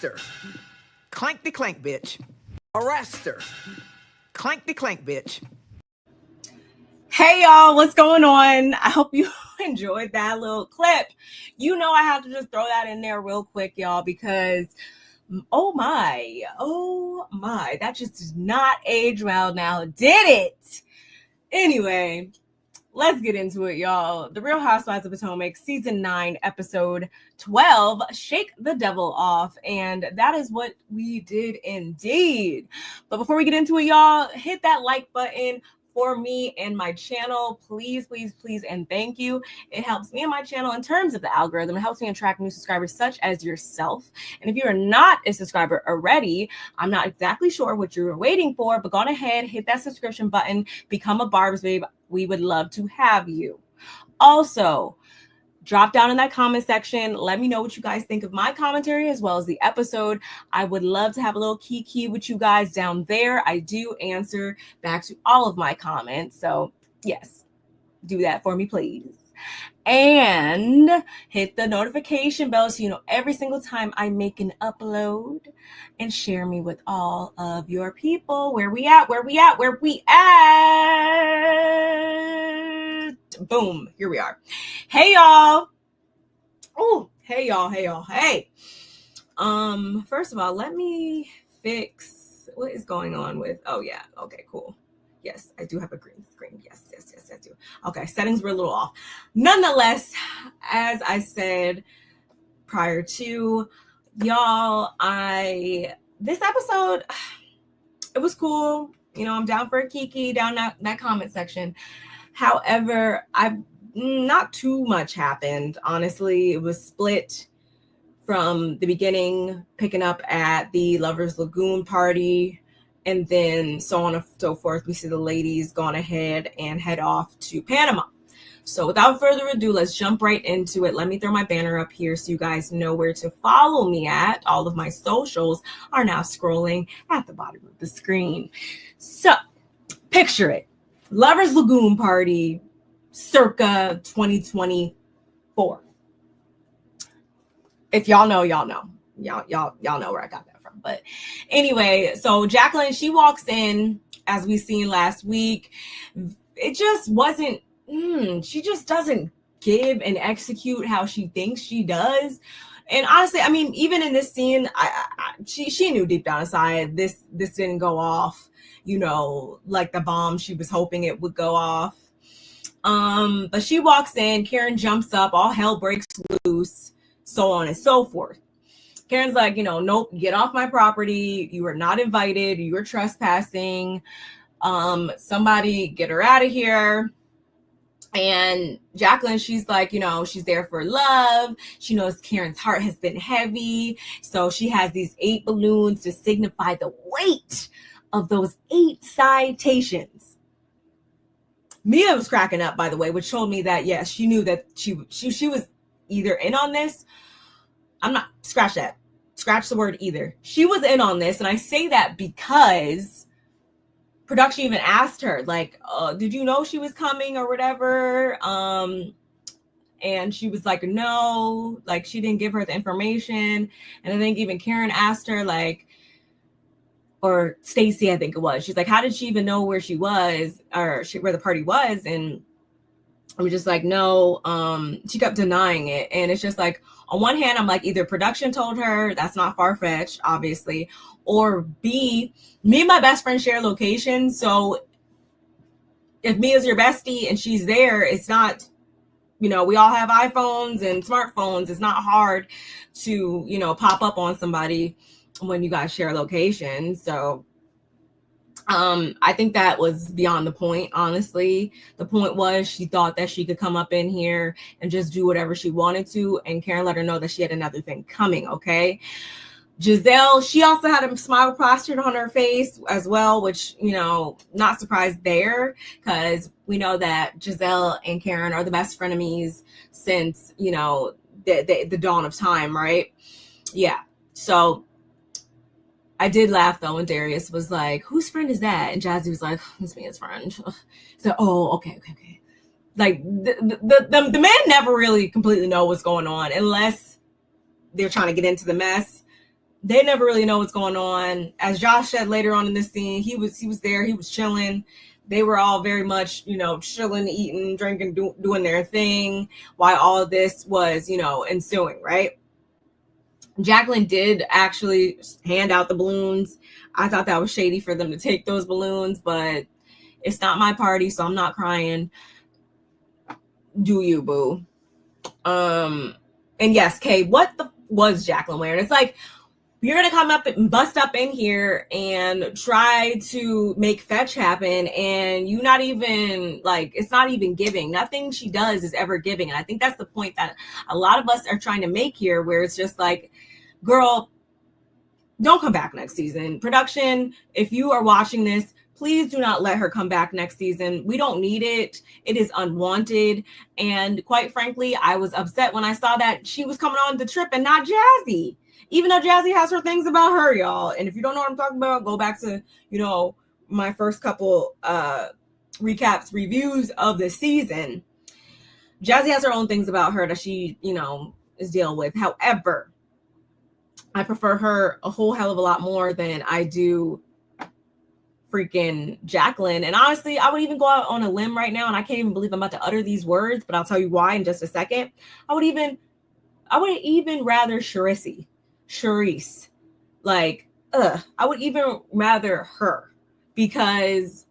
her. Clank the clank, bitch. Arrest her. Clank the clank, bitch. Hey y'all, what's going on? I hope you enjoyed that little clip. You know I have to just throw that in there real quick, y'all, because oh my, that just did not age well now, did it? Anyway, let's get into it, y'all. The Real Housewives of Potomac, Season 9, Episode 12, Shake the Devil Off. And that is what we did indeed. But before we get into it, y'all, hit that like button for me and my channel. Please, please, please, and thank you. It helps me and my channel in terms of the algorithm. It helps me attract new subscribers such as yourself. And if you are not a subscriber already, I'm not exactly sure what you're waiting for, but go on ahead, hit that subscription button, become a Barb's babe. We would love to have you. Also, drop down in that comment section. Let me know what you guys think of my commentary as well as the episode. I would love to have a little kiki with you guys down there. I do answer back to all of my comments. So yes, do that for me, please. And hit the notification bell so you know every single time I make an upload, and share me with all of your people. Where we at? Boom, here we are. Hey y'all. Oh, hey y'all. Hey. First of all, let me fix what is going on with, oh yeah, okay, cool. Yes, I do have a green screen. Yes, I do. Okay, settings were a little off. Nonetheless, as I said prior to, y'all, this episode, it was cool. You know, I'm down for a kiki down that comment section. However, not too much happened. Honestly, it was split from the beginning, picking up at the Lovers Lagoon party, and then so on and so forth. We see the ladies going ahead and head off to Panama. So without further ado, let's jump right into it. Let me throw my banner up here so you guys know where to follow me at. All of my socials are now scrolling at the bottom of the screen. So picture it. Lovers Lagoon party circa 2024. If y'all know, y'all know. Y'all know where I got that from. But anyway, so Jacqueline, she walks in, as we seen last week. It just wasn't, she just doesn't give and execute how she thinks she does. And honestly, I mean, even in this scene, she knew deep down inside this didn't go off, you know, like the bomb she was hoping it would go off. But she walks in, Karen jumps up, all hell breaks loose, so on and so forth. Karen's like, you know, nope, get off my property. You are not invited. You are trespassing. Somebody get her out of here. And Jacqueline, she's like, you know, she's there for love. She knows Karen's heart has been heavy. So she has these 8 balloons to signify the weight of those 8 citations. Mia was cracking up, by the way, which told me that, yes, she knew that she was either in on this. Scratch that. Scratch the word either. She was in on this. And I say that because production even asked her, like, did you know she was coming or whatever? And she was like, no, like she didn't give her the information. And I think even Karen asked her, like, or Stacey, I think it was. She's like, how did she even know where she was or where the party was? And I'm just like, no, she kept denying it. And it's just like, on one hand, I'm like, either production told her, that's not far-fetched, obviously, or B, me and my best friend share locations. So if Mia's your bestie and she's there, it's not, you know, we all have iPhones and smartphones. It's not hard to, you know, pop up on somebody when you guys share locations. So I think that was beyond the point, honestly. The point was she thought that she could come up in here and just do whatever she wanted to, and Karen let her know that she had another thing coming, okay? Gizelle, she also had a smile plastered on her face as well, which, you know, not surprised there, because we know that Gizelle and Karen are the best frenemies since, you know, the dawn of time, right? Yeah, so I did laugh though when Darius was like, whose friend is that? And Jassi was like, it's Mia's friend. So, oh, okay. Like the men never really completely know what's going on unless they're trying to get into the mess. They never really know what's going on. As Josh said later on in this scene, he was there, he was chilling. They were all very much, you know, chilling, eating, drinking, doing their thing while all of this was, you know, ensuing, right? Jacqueline did actually hand out the balloons. I thought that was shady for them to take those balloons, but it's not my party, so I'm not crying. Do you, boo? And yes, Kay, what was Jacqueline wearing? It's like, you're gonna come up and bust up in here and try to make fetch happen, and you not even, like, it's not even giving. Nothing she does is ever giving. And I think that's the point that a lot of us are trying to make here, where it's just like, girl, don't come back next season. Production, if you are watching this, please do not let her come back next season. We don't need it. It is unwanted. And quite frankly, I was upset when I saw that she was coming on the trip and not Jassi. Even though Jassi has her things about her, y'all. And if you don't know what I'm talking about, go back to, you know, my first couple recaps, reviews of the season. Jassi has her own things about her that she, you know, is dealing with. However, I prefer her a whole hell of a lot more than I do freaking Jacqueline. And honestly, I would even go out on a limb right now, and I can't even believe I'm about to utter these words, but I'll tell you why in just a second. I would even rather Charisse. Like, I would even rather her, because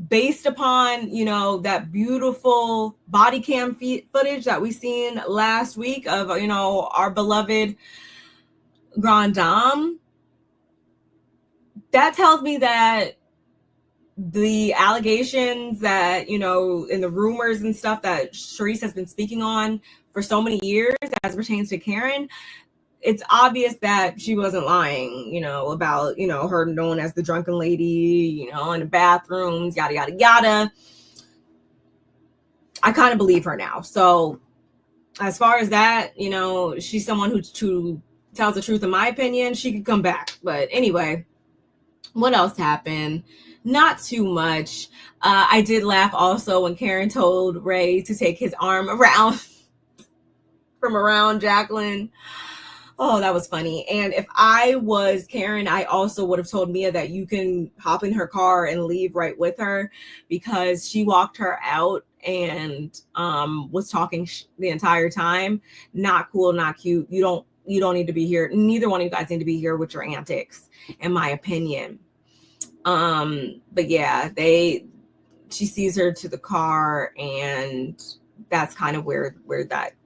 based upon, you know, that beautiful body cam footage that we seen last week of, you know, our beloved Grand Dame, that tells me that the allegations that, you know, and the rumors and stuff that Charisse has been speaking on for so many years as pertains to Karen, it's obvious that she wasn't lying, you know, about, you know, her known as the drunken lady, you know, in the bathrooms, yada, yada, yada. I kind of believe her now. So as far as that, you know, she's someone who tells the truth, in my opinion. She could come back. But anyway, what else happened? Not too much. I did laugh also when Karen told Ray to take his arm around from around Jacqueline. Oh, that was funny. And if I was Karen, I also would have told Mia that you can hop in her car and leave right with her, because she walked her out and was talking the entire time. Not cool, not cute. You don't need to be here. Neither one of you guys need to be here with your antics, in my opinion. But yeah, she sees her to the car, and that's kind of where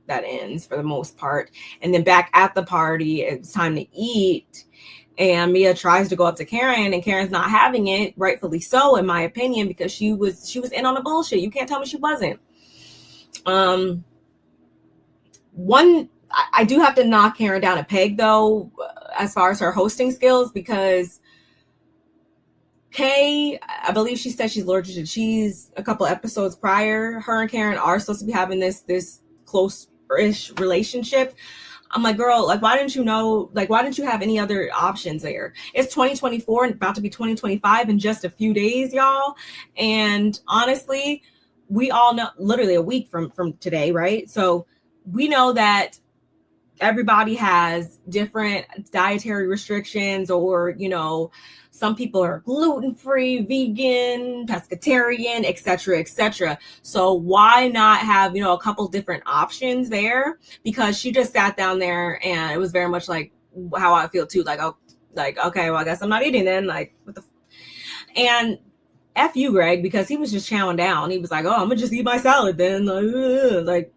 that ends for the most part. And then back at the party, it's time to eat, and Mia tries to go up to Karen, and Karen's not having it, rightfully so, in my opinion, because she was in on the bullshit. You can't tell me she wasn't. I do have to knock Karen down a peg, though, as far as her hosting skills, because Kay, I believe she said she's allergic to cheese a couple episodes prior. Her and Karen are supposed to be having this close-ish relationship. I'm like, girl, like, why didn't you know? Like, why didn't you have any other options there? It's 2024 and about to be 2025 in just a few days, y'all. And honestly, we all know, literally a week from today, right? So we know that everybody has different dietary restrictions, or, you know, some people are gluten-free, vegan, pescatarian, etc., etc. So why not have, you know, a couple different options there? Because she just sat down there, and it was very much like how I feel too. Like, oh, like, okay, well, I guess I'm not eating then. Like, what the? And F you, Greg, because he was just chowing down. He was like, oh, I'm gonna just eat my salad then. Like,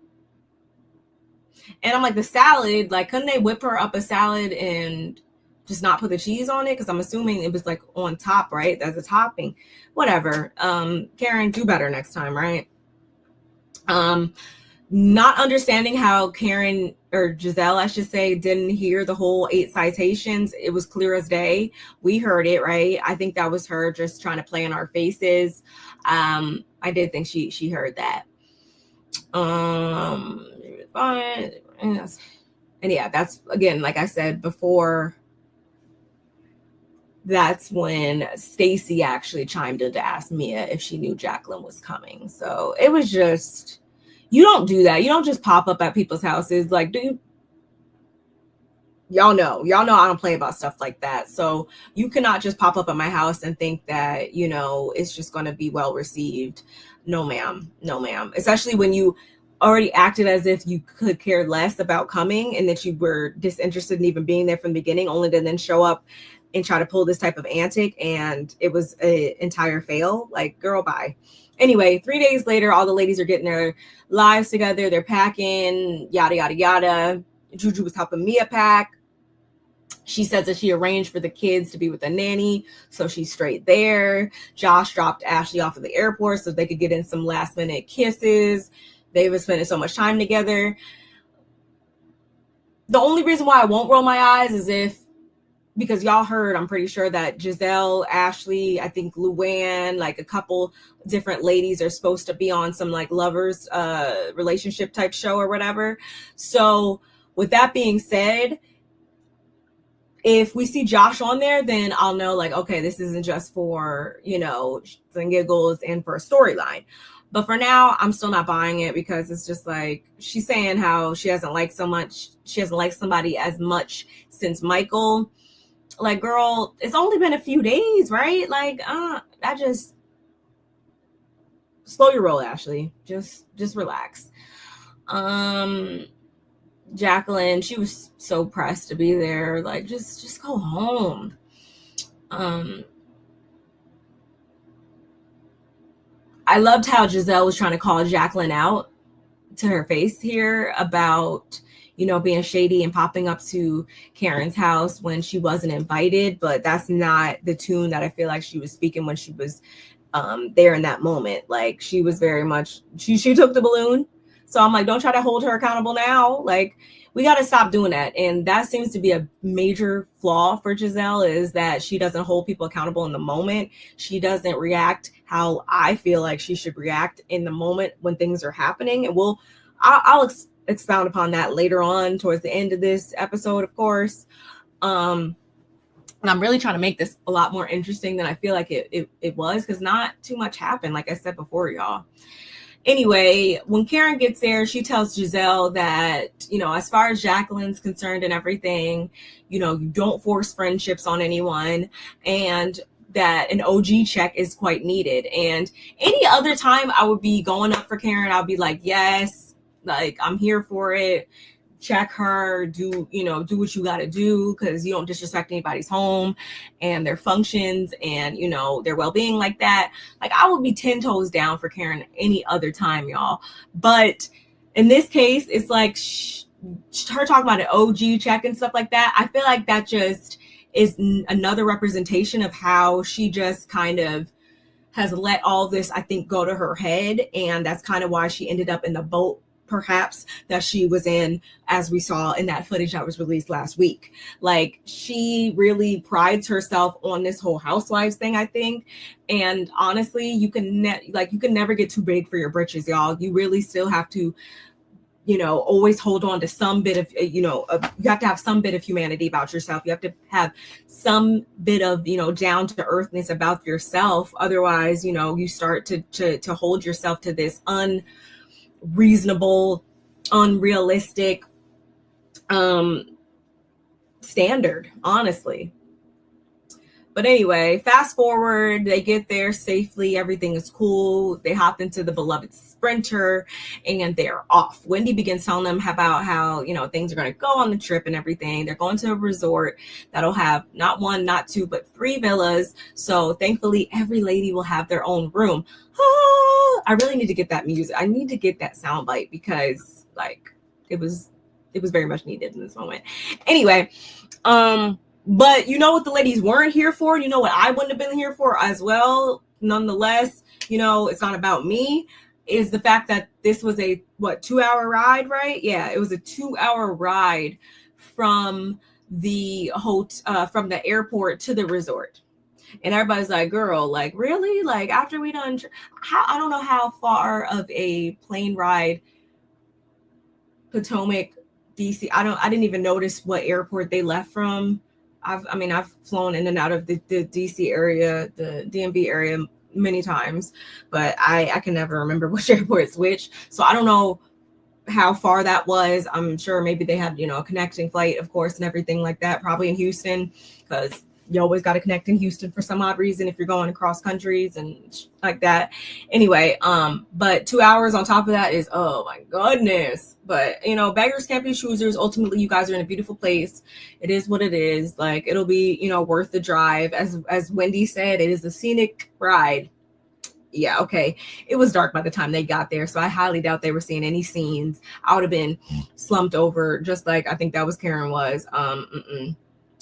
and I'm like, the salad, like, couldn't they whip her up a salad and just not put the cheese on it? Because I'm assuming it was like on top, right? As a topping. Whatever. Karen, do better next time, right? Not understanding how Karen, or Gizelle, I should say, didn't hear the whole 8 citations. It was clear as day. We heard it, right? I think that was her just trying to play in our faces. I did think she heard that. And yeah, that's, again, like I said before, that's when Stacey actually chimed in to ask Mia if she knew Jacqueline was coming. So it was just, you don't do that. You don't just pop up at people's houses. Like, do you? y'all know I don't play about stuff like that. So you cannot just pop up at my house and think that, you know, it's just going to be well received. No ma'am, especially when you already acted as if you could care less about coming and that you were disinterested in even being there from the beginning, only to then show up and try to pull this type of antic, and it was an entire fail. Like, girl, bye. Anyway, 3 days later, all the ladies are getting their lives together, they're packing, yada yada yada. Juju was helping Mia pack. She says that she arranged for the kids to be with a nanny, so she's straight there. Josh dropped Ashley off at the airport so they could get in some last minute kisses. They've been spending so much time together. The only reason why I won't roll my eyes is because y'all heard, I'm pretty sure, that Gizelle, Ashley, I think Luann, like a couple different ladies are supposed to be on some like lovers relationship type show or whatever. So with that being said, if we see Josh on there, then I'll know, like, okay, this isn't just for, you know, and giggles and for a storyline. But for now, I'm still not buying it, because it's just like, she's saying how she hasn't liked somebody as much since Michael. Like, girl, it's only been a few days, right? Like, I just slow your roll, Ashley. Just relax. Jacqueline, she was so pressed to be there. Like, just go home. I loved how Gizelle was trying to call Jacqueline out to her face here about, you know, being shady and popping up to Karen's house when she wasn't invited. But that's not the tune that I feel like she was speaking when she was there in that moment. Like, she was very much, she took the balloon. So I'm like, don't try to hold her accountable now. Like, we got to stop doing that. And that seems to be a major flaw for Gizelle, is that she doesn't hold people accountable in the moment. She doesn't react how I feel like she should react in the moment when things are happening. And I'll expound upon that later on towards the end of this episode, of course. And I'm really trying to make this a lot more interesting than I feel like it was, because not too much happened, like I said before, y'all. Anyway, when Karen gets there, she tells Gizelle that, you know, as far as Jacqueline's concerned and everything, you know, you don't force friendships on anyone, and that an OG check is quite needed. And any other time I would be going up for Karen, I'll be like, yes, like, I'm here for it. Check her, do what you got to do, because you don't disrespect anybody's home and their functions and, you know, their well-being like that. Like, I would be 10 toes down for Karen any other time, y'all. But in this case, it's like her talking about an OG check and stuff like that. I feel like that just is another representation of how she just kind of has let all this, I think, go to her head. And that's kind of why she ended up in the boat, perhaps, that she was in, as we saw in that footage that was released last week. Like, she really prides herself on this whole Housewives thing, I think. And honestly, you can never get too big for your britches, y'all. You really still have to, you know, always hold on to some bit of, you know, you have to have some bit of humanity about yourself. You have to have some bit of, you know, down to earthness about yourself. Otherwise, you know, you start to hold yourself to this unreasonable, unrealistic standard, honestly. But anyway, fast forward, they get there safely, everything is cool. They hop into the beloved Sprinter and they're off. Wendy begins telling them about how, you know, things are going to go on the trip and everything. They're going to a resort that'll have not one, not two, but 3 villas. So thankfully, every lady will have their own room. I really need to get that music. I need to get that soundbite, because, like, it was very much needed in this moment. Anyway, but you know what the ladies weren't here for? You know what I wouldn't have been here for as well? Nonetheless, you know, it's not about me. Is the fact that this was a 2-hour ride, right? Yeah, it was a 2-hour ride from the from the airport to the resort. And everybody's like, girl, like, really? Like, after we done, I don't know how far of a plane ride Potomac, DC. I didn't even notice what airport they left from. I've flown in and out of the DC area, the DMV area many times, but I can never remember which airport's which. So I don't know how far that was. I'm sure maybe they had, a connecting flight, of course, and everything like that, probably in Houston, because you always got to connect in Houston for some odd reason if you're going across countries and like that. Anyway, but 2 hours on top of that is, oh my goodness. But, beggars can't be choosers. Ultimately, you guys are in a beautiful place. It is what it is. Like, it'll be, worth the drive. As Wendy said, it is a scenic ride. Yeah, okay. It was dark by the time they got there, so I highly doubt they were seeing any scenes. I would have been slumped over, just like I think that was Karen was.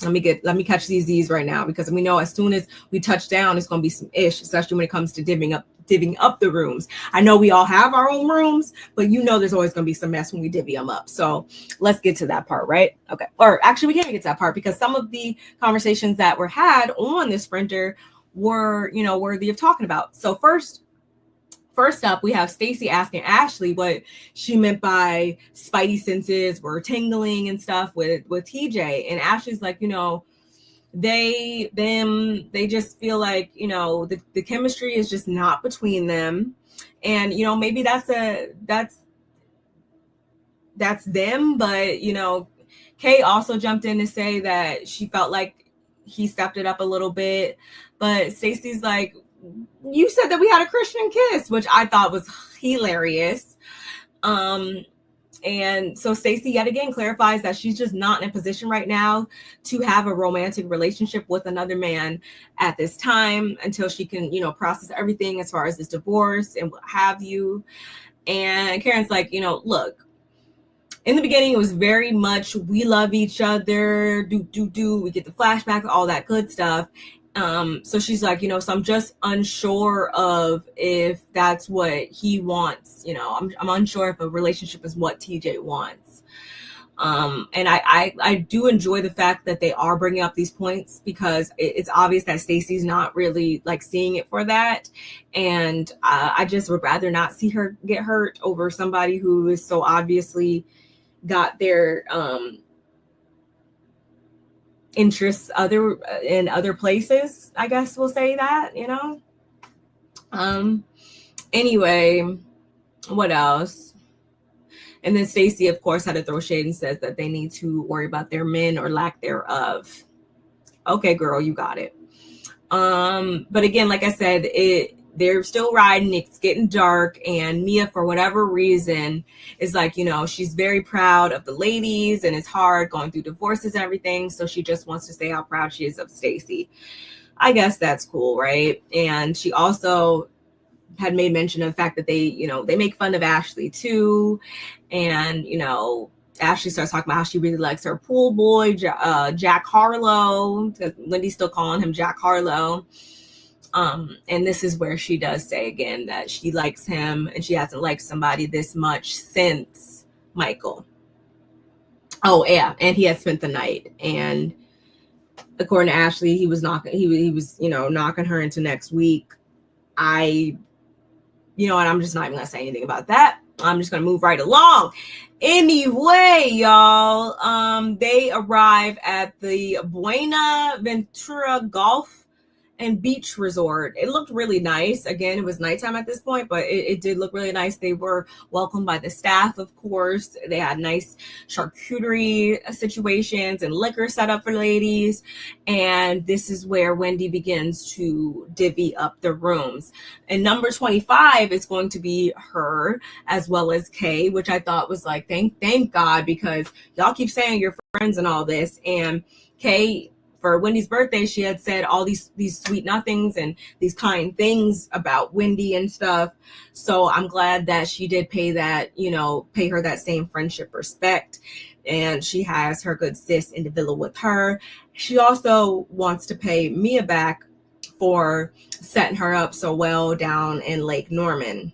Let me catch these right now, because we know as soon as we touch down, it's gonna be some ish, especially when it comes to divvying up the rooms. I know we all have our own rooms, but there's always gonna be some mess when we divvy them up. So let's get to that part, right? Okay. Or actually, we can't get to that part because some of the conversations that were had on the Sprinter were, worthy of talking about. So first up, we have Stacey asking Ashley what she meant by spidey senses were tingling and stuff with TJ. And Ashley's like, they just feel like, the chemistry is just not between them. And, maybe that's them. But, Kay also jumped in to say that she felt like he stepped it up a little bit. But Stacey's like, you said that we had a Christian kiss, which I thought was hilarious. And so Stacey yet again clarifies that she's just not in a position right now to have a romantic relationship with another man at this time until she can, process everything as far as this divorce and what have you. And Karen's like, look, in the beginning, it was very much, we love each other, we get the flashback, all that good stuff. So she's like, so I'm just unsure of if that's what he wants. I'm unsure if a relationship is what TJ wants. And I do enjoy the fact that they are bringing up these points, because it's obvious that Stacey's not really like seeing it for that. And I just would rather not see her get hurt over somebody who is so obviously got their interests in other places, I guess we'll say that, anyway, what else? And then Stacey, of course, had to throw shade and says that they need to worry about their men or lack thereof. Okay, girl, you got it. But again, like I said, they're still riding. It's getting dark, and Mia, for whatever reason, is like, she's very proud of the ladies, and it's hard going through divorces and everything. So she just wants to say how proud she is of Stacey. I guess that's cool, right? And she also had made mention of the fact that they make fun of Ashley too. And, Ashley starts talking about how she really likes her pool boy, Jack Harlow, because Wendy's still calling him Jack Harlow. And this is where she does say again that she likes him, and she hasn't liked somebody this much since Michael. Oh yeah, and he had spent the night, and according to Ashley, he was knocking her into next week. And I'm just not even gonna say anything about that. I'm just gonna move right along. Anyway, y'all, they arrive at the Buena Ventura Golf and Beach Resort. It looked really nice. Again, it was nighttime at this point, but it did look really nice. They were welcomed by the staff, of course. They had nice charcuterie situations and liquor set up for ladies. And this is where Wendy begins to divvy up the rooms. And number 25 is going to be her as well as Kay, which I thought was like, thank God, because y'all keep saying you're friends and all this. And Kay, for Wendy's birthday, she had said all these sweet nothings and these kind things about Wendy and stuff. So I'm glad that she did pay her that same friendship respect. And she has her good sis in the villa with her. She also wants to pay Mia back for setting her up so well down in Lake Norman.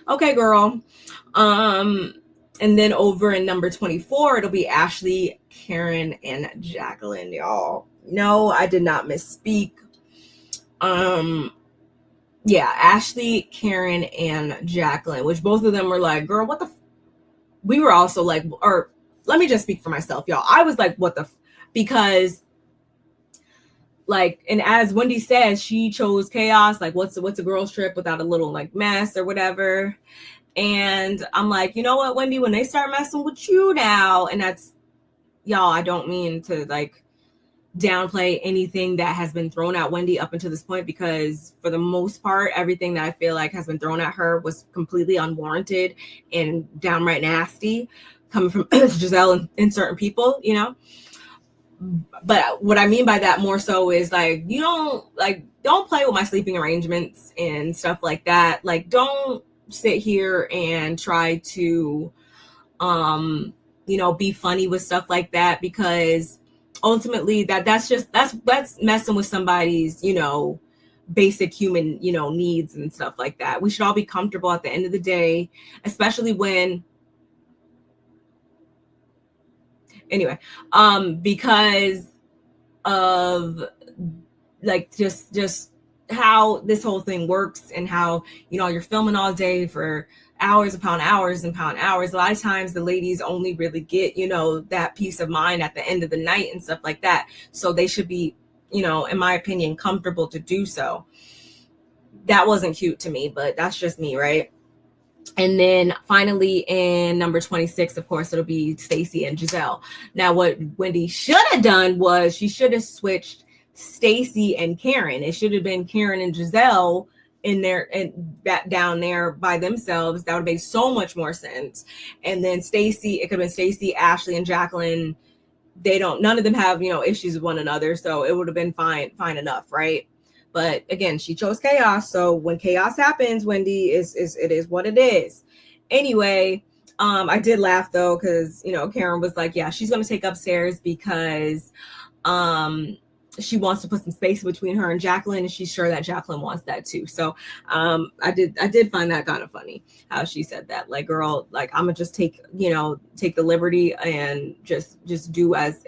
Okay, girl. And then over in number 24, it'll be Ashley, Karen, and Jacqueline, y'all. No, I did not misspeak. Yeah, Ashley, Karen, and Jacqueline, which both of them were like, girl, what the we were also like, or let me just speak for myself, y'all. I was like, what the because like, and as Wendy says, she chose chaos. Like, what's a girl's trip without a little like mess or whatever. And I'm like, you know what, Wendy, when they start messing with you now, and that's, y'all, I don't mean to like downplay anything that has been thrown at Wendy up until this point, because for the most part, everything that I feel like has been thrown at her was completely unwarranted and downright nasty, coming from Gizelle and certain people, you know. But what I mean by that more so is like, you don't play with my sleeping arrangements and stuff like that. Like, don't sit here and try to be funny with stuff like that, because ultimately that's messing with somebody's, basic human, needs and stuff like that. We should all be comfortable at the end of the day, especially when, anyway, because of like just how this whole thing works, and how, you're filming all day for hours upon hours and upon hours. A lot of times the ladies only really get, that peace of mind at the end of the night and stuff like that. So they should be, in my opinion, comfortable to do so. That wasn't cute to me, but that's just me, right? And then finally in number 26, of course, it'll be Stacey and Gizelle. Now, what Wendy should have done was she should have switched Stacey and Karen. It should have been Karen and Gizelle in there and that down there by themselves. That would make so much more sense. And then Stacey, it could have been Stacey, Ashley, and Jacqueline. None of them have, issues with one another. So it would have been fine enough, right? But again, she chose chaos. So when chaos happens, Wendy, it is what it is. Anyway, I did laugh though, because, Karen was like, yeah, she's going to take upstairs because she wants to put some space between her and Jacqueline, and she's sure that Jacqueline wants that too. So I did find that kind of funny how she said that. Like, girl, like, I'm gonna just take the liberty and just do as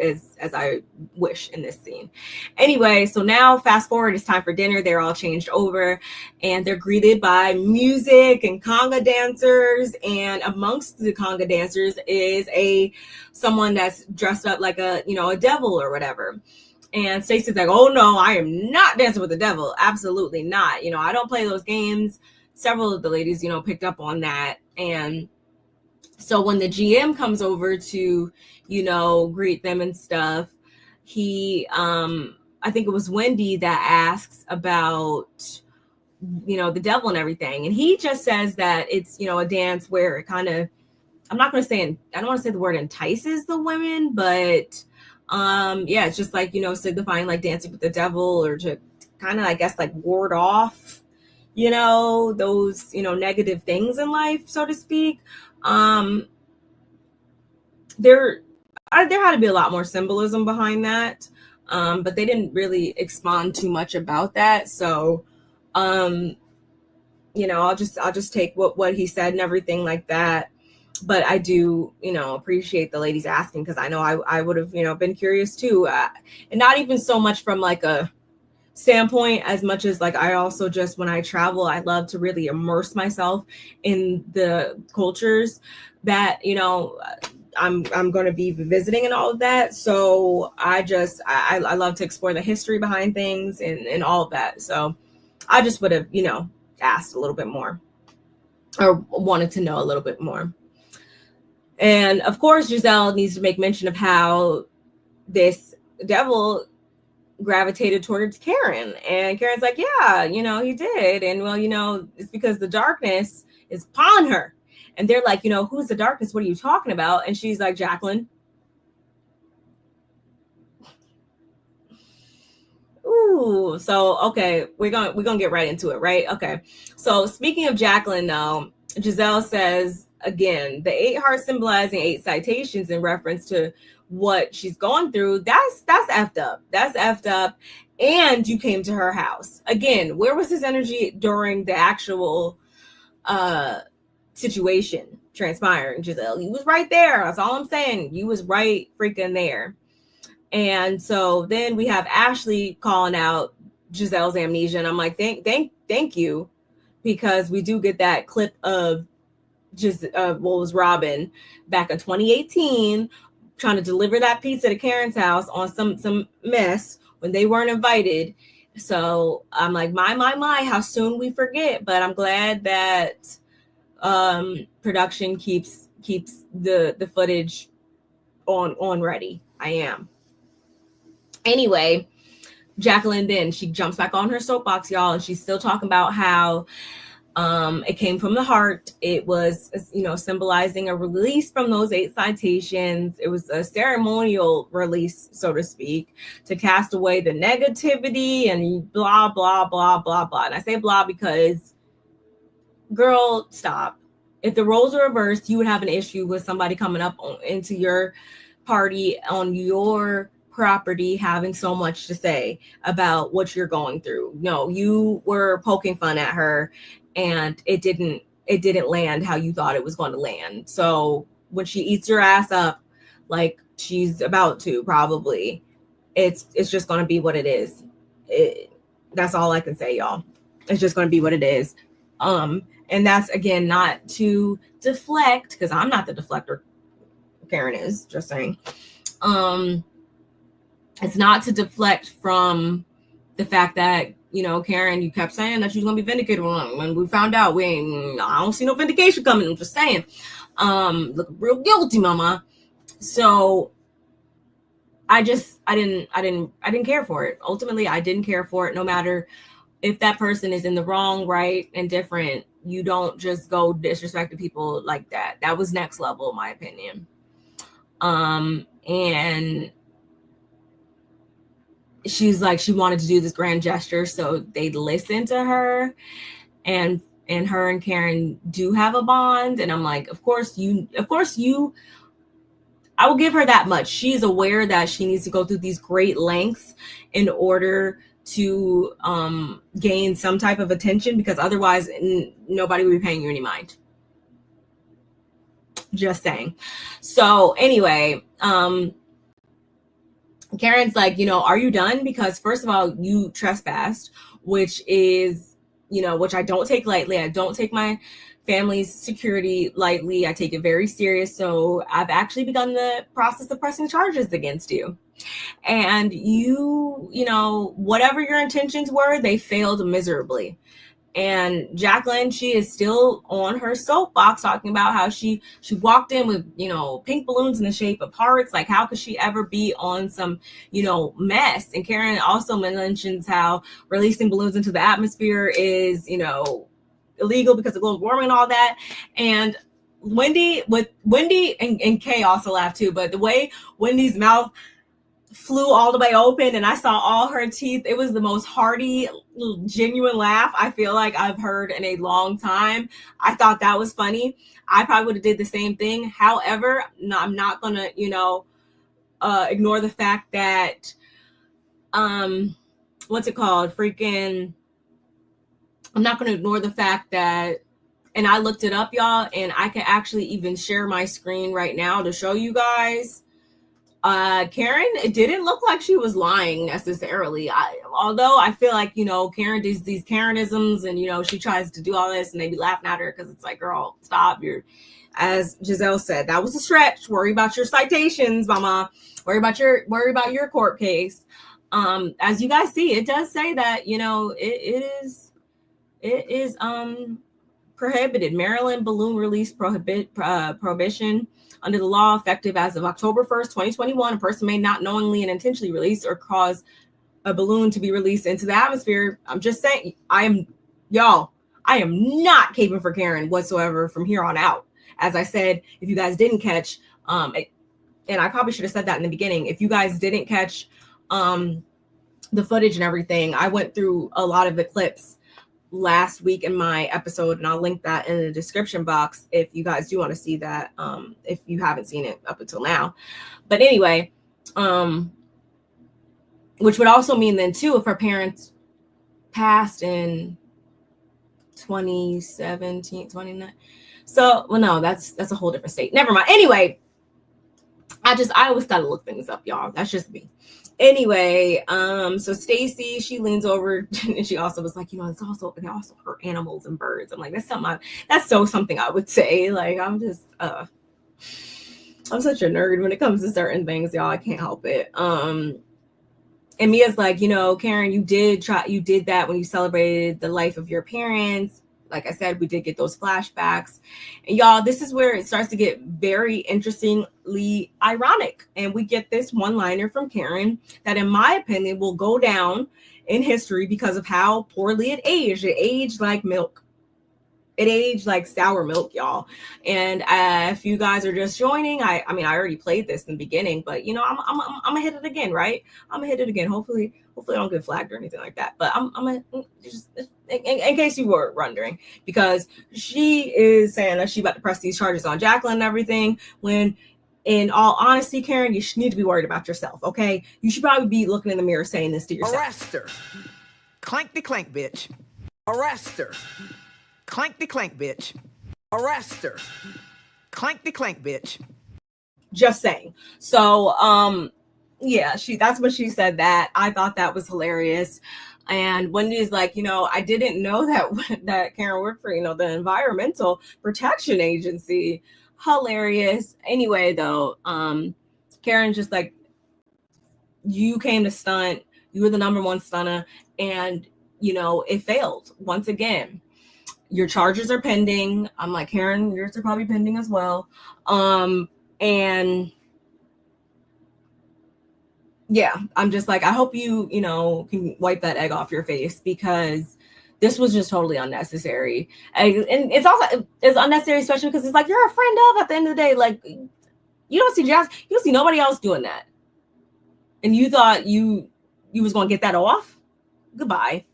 I wish in this scene. Anyway, so now fast forward, it's time for dinner. They're all changed over and they're greeted by music and conga dancers, and amongst the conga dancers is someone that's dressed up like a devil or whatever. And Stacey's like, oh no, I am not dancing with the devil. Absolutely not. I don't play those games. Several of the ladies, picked up on that. And so when the GM comes over to, greet them and stuff, he, I think it was Wendy that asks about, the devil and everything. And he just says that it's, a dance where it kind of, I don't want to say the word entices the women, but it's just like, signifying like dancing with the devil, or to kind of, I guess, like ward off, those, negative things in life, so to speak. There had to be a lot more symbolism behind that. But they didn't really expand too much about that. So, I'll just take what he said and everything like that. But I do, appreciate the ladies asking, because I know I would have, been curious too. And not even so much from like a standpoint as much as like, I also just, when I travel, I love to really immerse myself in the cultures that, I'm going to be visiting and all of that. So I love to explore the history behind things and all of that. So I just would have, asked a little bit more, or wanted to know a little bit more. And of course, Gizelle needs to make mention of how this devil gravitated towards Karen. And Karen's like, yeah, he did. And well, it's because the darkness is upon her. And they're like, who's the darkness? What are you talking about? And she's like, Jacqueline. Ooh, so okay, we're gonna get right into it, right? Okay. So speaking of Jacqueline now, Gizelle says again, the 8 hearts symbolizing 8 citations in reference to what she's going through. That's effed up. That's effed up. And you came to her house. Again, where was his energy during the actual situation transpiring, Gizelle? He was right there. That's all I'm saying. You was right freaking there. And so then we have Ashley calling out Gizelle's amnesia. And I'm like, thank you. Because we do get that clip of what was Robin back in 2018 trying to deliver that pizza to Karen's house on some mess when they weren't invited. So I'm like, my, how soon we forget. But I'm glad that production keeps the footage on ready. I am. Anyway, Jacqueline, then she jumps back on her soapbox, y'all, and she's still talking about how it came from the heart. It was, symbolizing a release from those 8 citations. It was a ceremonial release, so to speak, to cast away the negativity and blah, blah, blah, blah, blah. And I say blah because, girl, stop. If the roles are reversed, you would have an issue with somebody coming up into your party on your property having so much to say about what you're going through. No, you were poking fun at her, and it didn't land how you thought it was going to land. So when she eats your ass up like she's about to, probably, it's just going to be what it is. That's all I can say, y'all. It's just going to be what it is. And that's, again, not to deflect, because I'm not the deflector. Karen is, just saying. It's not to deflect from the fact that, Karen, you kept saying that she was going to be vindicated. When we found out, I don't see no vindication coming. I'm just saying. Look real guilty, mama. So I didn't care for it. Ultimately, I didn't care for it. No matter if that person is in the wrong, right, and different, you don't just go disrespecting people like that. That was next level, in my opinion. And she's like, she wanted to do this grand gesture, so they'd listen to her, and her and Karen do have a bond. And I'm like, of course you, I will give her that much. She's aware that she needs to go through these great lengths in order to gain some type of attention, because otherwise nobody would be paying you any mind. Just saying. So anyway, Karen's like, are you done? Because first of all, you trespassed, which is, which I don't take lightly. I don't take my family's security lightly. I take it very serious. So I've actually begun the process of pressing charges against you. And you, whatever your intentions were, they failed miserably. And Jacqueline, she is still on her soapbox talking about how she walked in with, pink balloons in the shape of hearts. Like, how could she ever be on some, mess? And Karen also mentions how releasing balloons into the atmosphere is, illegal because of global warming and all that. And Wendy and Kay also laughed too, but the way Wendy's mouth flew all the way open and I saw all her teeth, it was the most hearty, genuine laugh I feel like I've heard in a long time. I thought that was funny. I probably would have did the same thing. However, I'm not gonna, ignore the fact that what's it called? I'm not gonna ignore the fact that, and I looked it up, y'all, and I can actually even share my screen right now to show you guys. Karen, it didn't look like she was lying necessarily. Although I feel like, Karen does these Karenisms and, she tries to do all this and they be laughing at her because it's like, girl, stop. As Gizelle said, that was a stretch. Worry about your citations, mama. Worry about your court case. As you guys see, it does say that, it is prohibited. Maryland balloon release prohibition. Under the law, effective as of October 1st, 2021, a person may not knowingly and intentionally release or cause a balloon to be released into the atmosphere. I'm just saying, I am not caping for Karen whatsoever from here on out. As I said, if you guys didn't catch, and I probably should have said that in the beginning, if you guys didn't catch the footage and everything, I went through a lot of the clips last week in my episode, and I'll link that in the description box if you guys do want to see that, if you haven't seen it up until now. But anyway, which would also mean then too, if her parents passed in 2017, 29. So, well, no, that's a whole different state. Never mind. Anyway, I always gotta look things up, y'all. That's just me. Anyway, so Stacey, she leans over and she also was like, they also hurt animals and birds. I'm like, that's something I would say. Like, I'm such a nerd when it comes to certain things, y'all. I can't help it. And Mia's like, Karen, you did that when you celebrated the life of your parents. like I said, we did get those flashbacks. And y'all, this is where it starts to get very interestingly ironic. And we get this one-liner from Karen that, in my opinion, will go down in history because of how poorly it aged. It aged like milk. It aged like sour milk, y'all. And if you guys are just joining, I mean, I already played this in the beginning, but you know, I'm gonna hit it again, right? I'm gonna hit it again. Hopefully I don't get flagged or anything like that. But I'm gonna just in case you were wondering, because she is saying that she about to press these charges on Jacqueline and everything. When, in all honesty, Karen, you need to be worried about yourself. Okay, you should probably be looking in the mirror saying this to yourself. Arrest her. Clank the clank, bitch. Arrest her. Clank the clank, bitch. Arrest her. Clank the clank, bitch. Just saying. So, yeah, that's what she said. That I thought that was hilarious. And Wendy's like, you know, I didn't know that Karen worked for, you know, the Environmental Protection Agency. Hilarious. Anyway, though, Karen's just like, you came to stunt. You were the number one stunner, and you know it failed once again. Your charges are pending. I'm like, Karen, yours are probably pending as well. And yeah, I'm just like, I hope you know, can wipe that egg off your face, because this was just totally unnecessary. And it's unnecessary, especially because it's like, you're a friend of, at the end of the day, like, you don't see Jassi, you don't see nobody else doing that. And you thought you was going to get that off? Goodbye.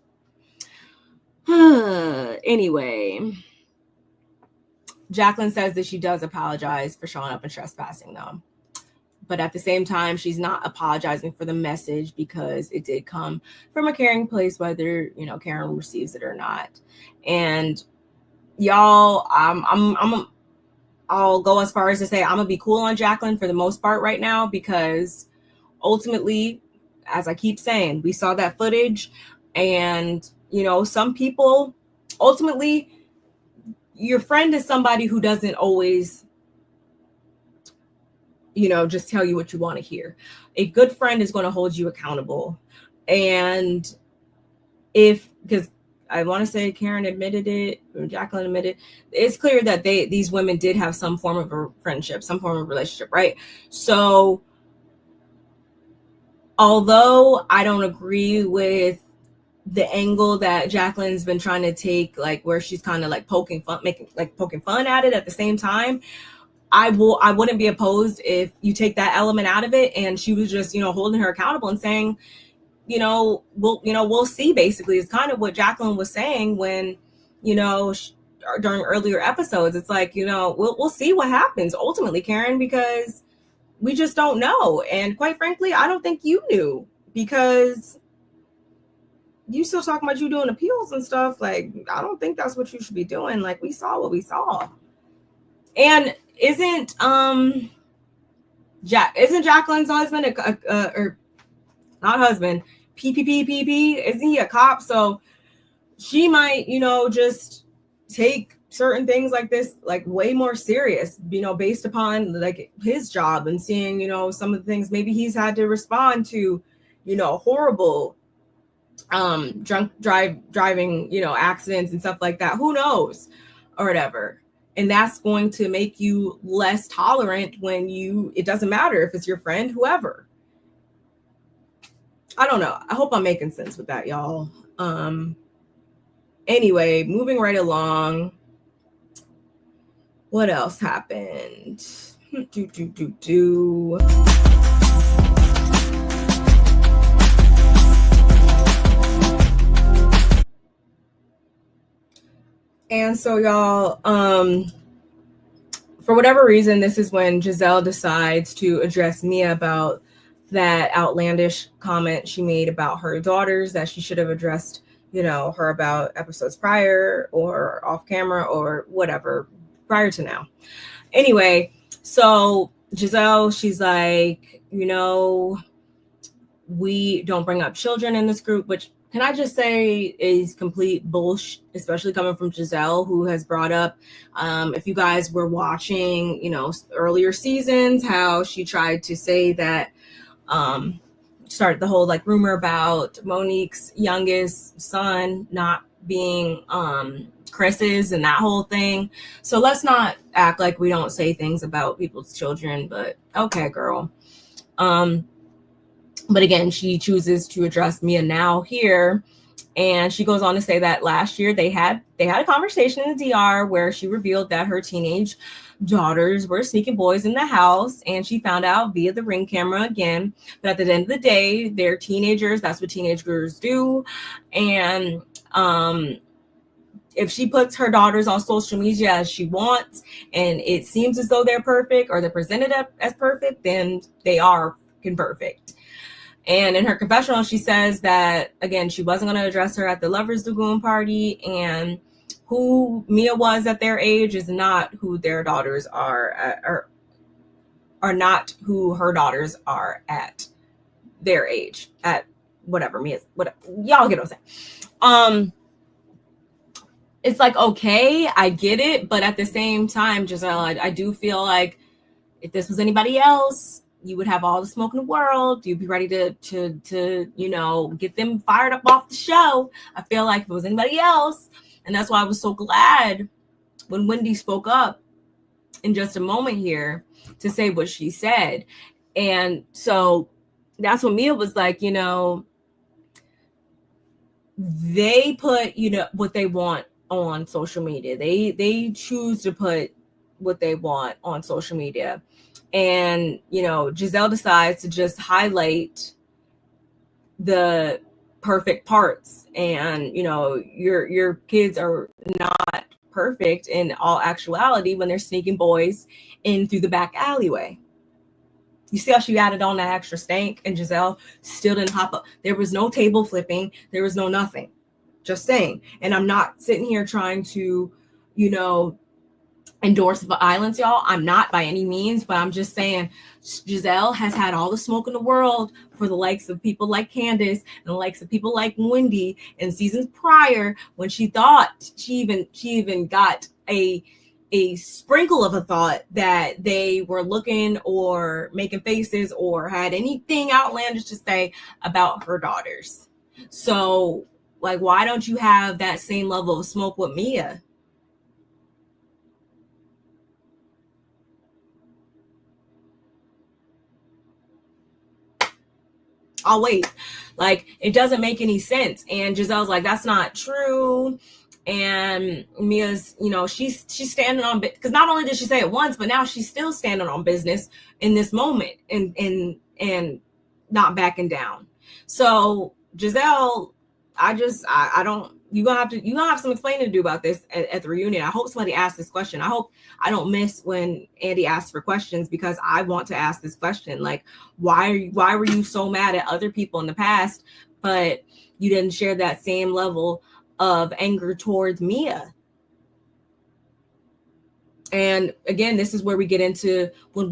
Anyway, Jacqueline says that she does apologize for showing up and trespassing, though. But at the same time, she's not apologizing for the message, because it did come from a caring place, whether, you know, Karen receives it or not. And y'all, I'll go as far as to say I'm gonna be cool on Jacqueline for the most part right now, because ultimately, as I keep saying, we saw that footage, and you know, some people, ultimately, your friend is somebody who doesn't always, you know, just tell you what you want to hear. A good friend is going to hold you accountable. And because I want to say Karen admitted it, or Jacqueline admitted, it's clear that these women did have some form of a friendship, some form of relationship, right? So, although I don't agree with the angle that Jacqueline's been trying to take, like where she's kind of like poking fun at it, at the same time, I wouldn't be opposed if you take that element out of it and she was just, you know, holding her accountable and saying, we'll see. Basically, it's kind of what Jacqueline was saying when, you know, during earlier episodes. It's like, you know, we'll see what happens ultimately, Karen, because we just don't know. And quite frankly, I don't think you knew, because you still talking about you doing appeals and stuff. Like, I don't think that's what you should be doing. Like, we saw what we saw. And isn't Jacqueline's husband or not husband, PPPPP, isn't he a cop? So she might, you know, just take certain things like this like way more serious, you know, based upon like his job, and seeing, you know, some of the things maybe he's had to respond to, you know, horrible driving, you know, accidents and stuff like that. Who knows, or whatever. And that's going to make you less tolerant when it doesn't matter if it's your friend, whoever. I don't know. I hope I'm making sense with that, y'all. Anyway, moving right along. What else happened? And so, y'all, for whatever reason, this is when Gizelle decides to address Mia about that outlandish comment she made about her daughters, that she should have addressed, you know, her about episodes prior or off camera or whatever, prior to now. Anyway, so Gizelle, she's like, you know, we don't bring up children in this group, which, can I just say, is complete bullshit, especially coming from Gizelle, who has brought up, if you guys were watching, you know, earlier seasons, how she tried to say that, started the whole like rumor about Monique's youngest son not being Chris's and that whole thing. So let's not act like we don't say things about people's children, but okay, girl. But again, she chooses to address Mia now here. And she goes on to say that last year they had a conversation in the DR where she revealed that her teenage daughters were sneaking boys in the house, and she found out via the Ring camera again. But at the end of the day, they're teenagers. That's what teenagers do. And if she puts her daughters on social media as she wants, and it seems as though they're perfect or they're presented as perfect, then they are perfect. And in her confessional, she says that, again, she wasn't going to address her at the Lovers Lagoon party, and who Mia was at their age is not who their daughters are not who her daughters are at their age, at whatever Mia's, whatever. Y'all get what I'm saying. It's like, okay, I get it. But at the same time, Gizelle, I do feel like if this was anybody else, you would have all the smoke in the world. You'd be ready to you know, get them fired up off the show. I feel like if it was anybody else, and that's why I was so glad when Wendy spoke up in just a moment here to say what she said. And so that's when Mia was like, you know, they put, you know, what they want on social media. They choose to put what they want on social media. And, you know, Gizelle decides to just highlight the perfect parts. And, you know, your kids are not perfect in all actuality when they're sneaking boys in through the back alleyway. You see how she added on that extra stank, and Gizelle still didn't hop up. There was no table flipping. There was no nothing. Just saying. And I'm not sitting here trying to, you know, endorse violence, y'all. I'm not by any means, but I'm just saying Gizelle has had all the smoke in the world for the likes of people like Candace and the likes of people like Wendy in seasons prior, when she thought she even got a sprinkle of a thought that they were looking or making faces or had anything outlandish to say about her daughters. So, like, why don't you have that same level of smoke with Mia? I'll wait. Like, it doesn't make any sense. And Gizelle's like, that's not true. And Mia's, you know, she's standing on, because not only did she say it once, but now she's still standing on business in this moment and not backing down. So Gizelle, I don't, you're gonna have some explaining to do about this at the reunion. I hope somebody asks this question. I hope I don't miss when Andy asks for questions, because I want to ask this question. Like, why were you so mad at other people in the past, but you didn't share that same level of anger towards Mia? And again, this is where we get into when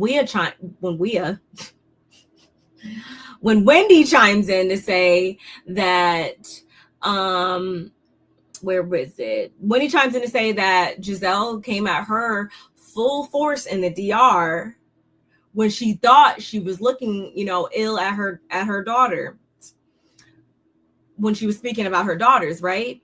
Wendy chimes in to say that, where was it? Wendy chimes in to say that Gizelle came at her full force in the DR when she thought she was looking, you know, ill at her daughter, when she was speaking about her daughters, right?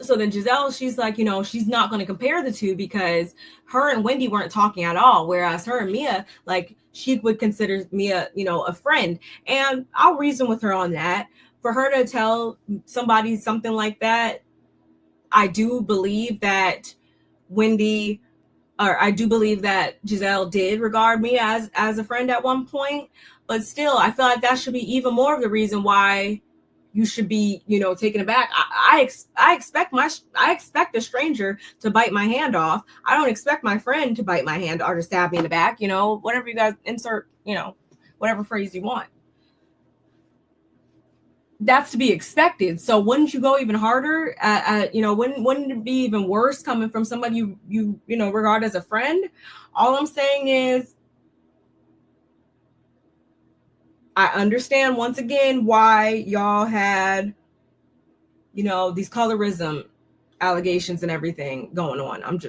So then Gizelle, she's like, you know, she's not going to compare the two because her and Wendy weren't talking at all. Whereas her and Mia, like, she would consider Mia, you know, a friend. And I'll reason with her on that. For her to tell somebody something like that, I do believe that Gizelle did regard me as a friend at one point. But still, I feel like that should be even more of the reason why you should be, you know, taken aback. I expect a stranger to bite my hand off. I don't expect my friend to bite my hand or to stab me in the back. You know, whatever you guys insert, you know, whatever phrase you want. That's to be expected. So wouldn't you go even harder? You know, wouldn't it be even worse coming from somebody you know regard as a friend? All I'm saying is, I understand once again why y'all had, you know, these colorism allegations and everything going on. I'm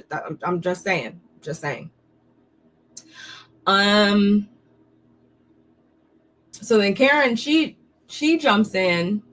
just saying. So then Karen, she jumps in,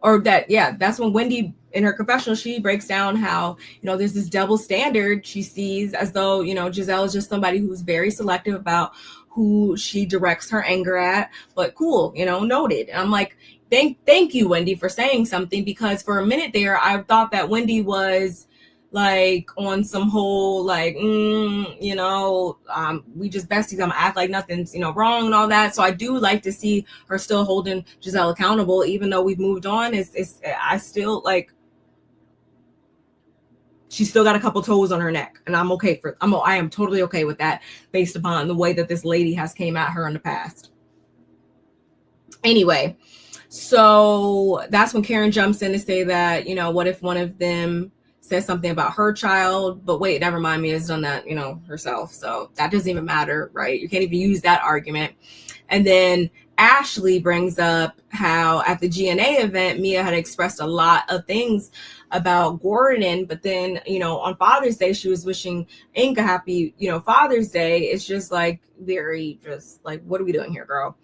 or that's when Wendy in her confessional, she breaks down how, there's this double standard she sees, as though, Gizelle is just somebody who's very selective about who she directs her anger at. But cool, noted. And I'm like, thank you, Wendy, for saying something, because for a minute there, I thought that Wendy was like on some whole like, we just besties, I'm gonna act like nothing's wrong and all that. So I do like to see her still holding Gizelle accountable, even though we've moved on. I still like, she's still got a couple toes on her neck, and I'm okay I am totally okay with that, based upon the way that this lady has came at her in the past. Anyway, so that's when Karen jumps in to say that, what if one of them says something about her child, but wait, never mind, Mia's done that, herself. So that doesn't even matter, right? You can't even use that argument. And then Ashley brings up how at the GNA event, Mia had expressed a lot of things about Gordon, but then, on Father's Day, she was wishing Inca happy, Father's Day. It's just like very just like, what are we doing here, girl?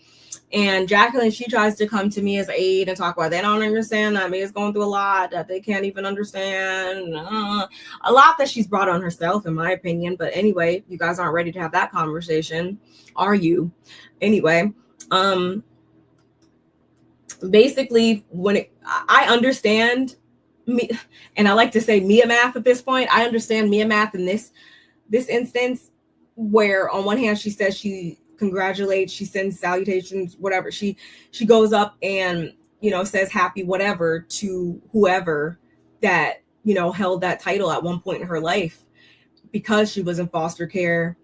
And Jacqueline, she tries to come to me as aid and talk about they don't understand that Mia's going through a lot that they can't even understand. A lot that she's brought on herself, in my opinion. But anyway, you guys aren't ready to have that conversation, are you? Anyway, basically, I understand me, and I like to say Mia math at this point. I understand Mia math in this instance, where on one hand she says she congratulates, she sends salutations, whatever, she goes up and says happy whatever to whoever that held that title at one point in her life, because she was in foster care.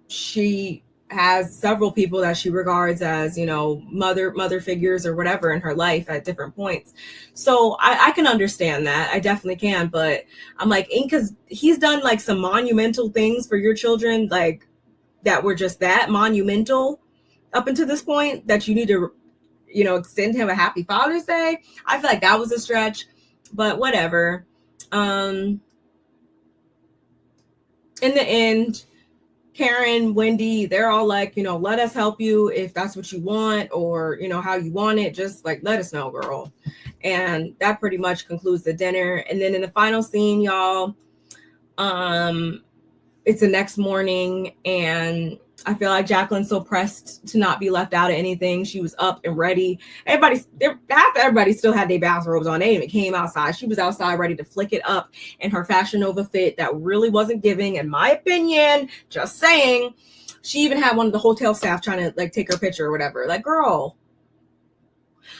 She has several people that she regards as mother figures or whatever in her life at different points. So I can understand that, I definitely can. But I'm like, because he's done like some monumental things for your children, like that were just that monumental up until this point, that you need to, extend him a happy Father's Day. I feel like that was a stretch, but whatever. In the end, Karen, Wendy, they're all like, let us help you if that's what you want, or, how you want it. Just like, let us know, girl. And that pretty much concludes the dinner. And then in the final scene, y'all, it's the next morning, and I feel like Jacqueline's so pressed to not be left out of anything. She was up and ready. Everybody still had their bathrobes on. They even came outside. She was outside ready to flick it up in her Fashion Nova fit that really wasn't giving, in my opinion. Just saying. She even had one of the hotel staff trying to like take her picture or whatever. Like, girl.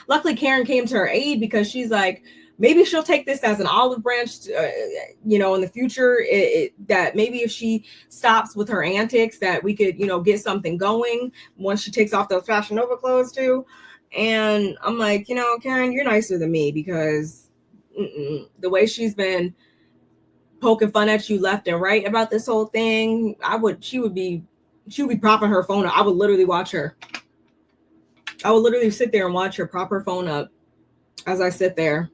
Luckily, Karen came to her aid, because she's like, maybe she'll take this as an olive branch, in the future, that maybe if she stops with her antics, that we could, get something going once she takes off those Fashion Nova clothes too. And I'm like, Karen, you're nicer than me, because the way she's been poking fun at you left and right about this whole thing, she would be propping her phone up. I would literally watch her. I would literally sit there and watch her prop her phone up as I sit there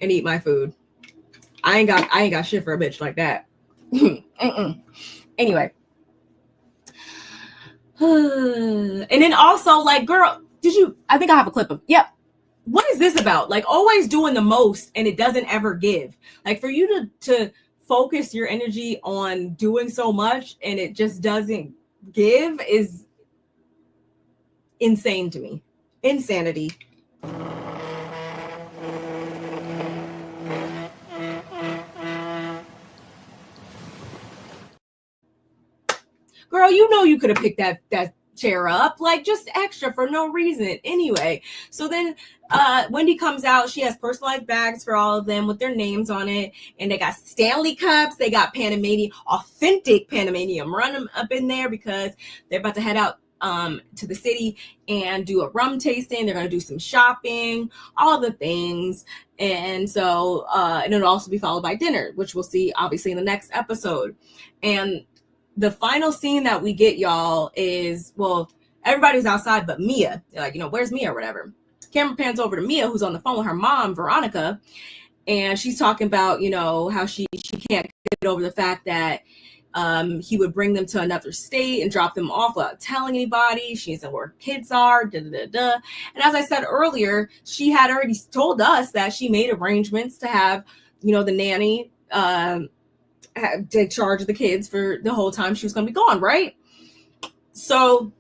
and eat my food. I ain't got shit for a bitch like that. Anyway. And then also, like, girl, I think I have a clip of, yep. What is this about? Like, always doing the most and it doesn't ever give. Like, for you to focus your energy on doing so much and it just doesn't give is insane to me. Insanity. Girl, you could have picked that chair up, like, just extra for no reason. Anyway, so then Wendy comes out. She has personalized bags for all of them with their names on it, and they got Stanley cups. They got Panamanian, authentic Panamanian rum up in there, because they're about to head out to the city and do a rum tasting. They're going to do some shopping, all the things. And so, and it'll also be followed by dinner, which we'll see obviously in the next episode. And the final scene that we get, y'all, is, well, everybody's outside but Mia. They're like, where's Mia or whatever. Camera pans over to Mia, who's on the phone with her mom, Veronica. And she's talking about, how she can't get over the fact that He would bring them to another state and drop them off without telling anybody. She doesn't know where her kids are. Da, da, da, da. And as I said earlier, she had already told us that she made arrangements to have, the nanny take charge of the kids for the whole time she was going to be gone, right? So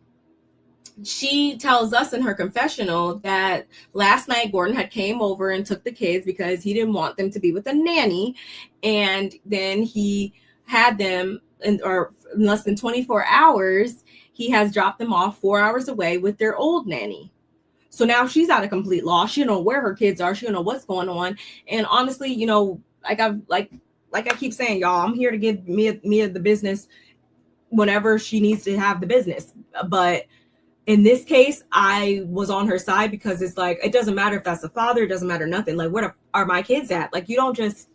she tells us in her confessional that last night Gordon had came over and took the kids because he didn't want them to be with a nanny. And then he had them in less than 24 hours, he has dropped them off 4 hours away with their old nanny. So now she's at a complete loss. She don't know where her kids are. She don't know what's going on. And honestly, like I keep saying, y'all, I'm here to give Mia the business whenever she needs to have the business. But in this case, I was on her side because it's like, it doesn't matter if that's the father, it doesn't matter nothing. Like, where are my kids at? Like, you don't just.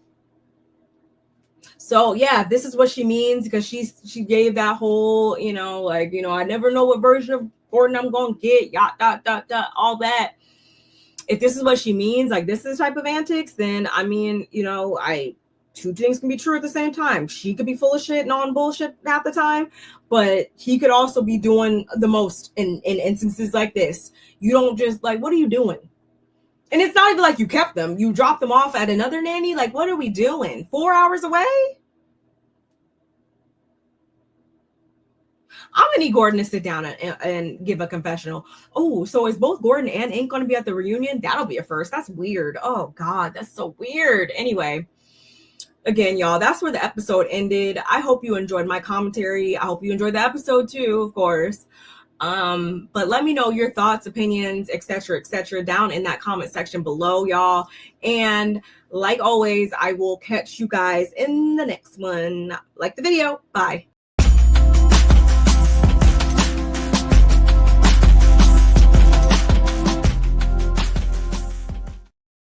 So yeah, this is what she means, because she gave that whole, I never know what version of Gordon I'm going to get, all that. If this is what she means, like this is the type of antics, then I mean, two things can be true at the same time. She could be full of shit and on bullshit half the time, but he could also be doing the most in instances like this. You don't just like, what are you doing? And it's not even like you kept them. You dropped them off at another nanny. Like, what are we doing? 4 hours away? I'm going to need Gordon to sit down and give a confessional. Oh, so is both Gordon and Ink going to be at the reunion? That'll be a first. That's weird. Oh, God, that's so weird. Anyway. Again, y'all, that's where the episode ended. I hope you enjoyed my commentary. I hope you enjoyed the episode too, of course. But let me know your thoughts, opinions, etc., down in that comment section below, y'all. And like always, I will catch you guys in the next one. Like the video. Bye.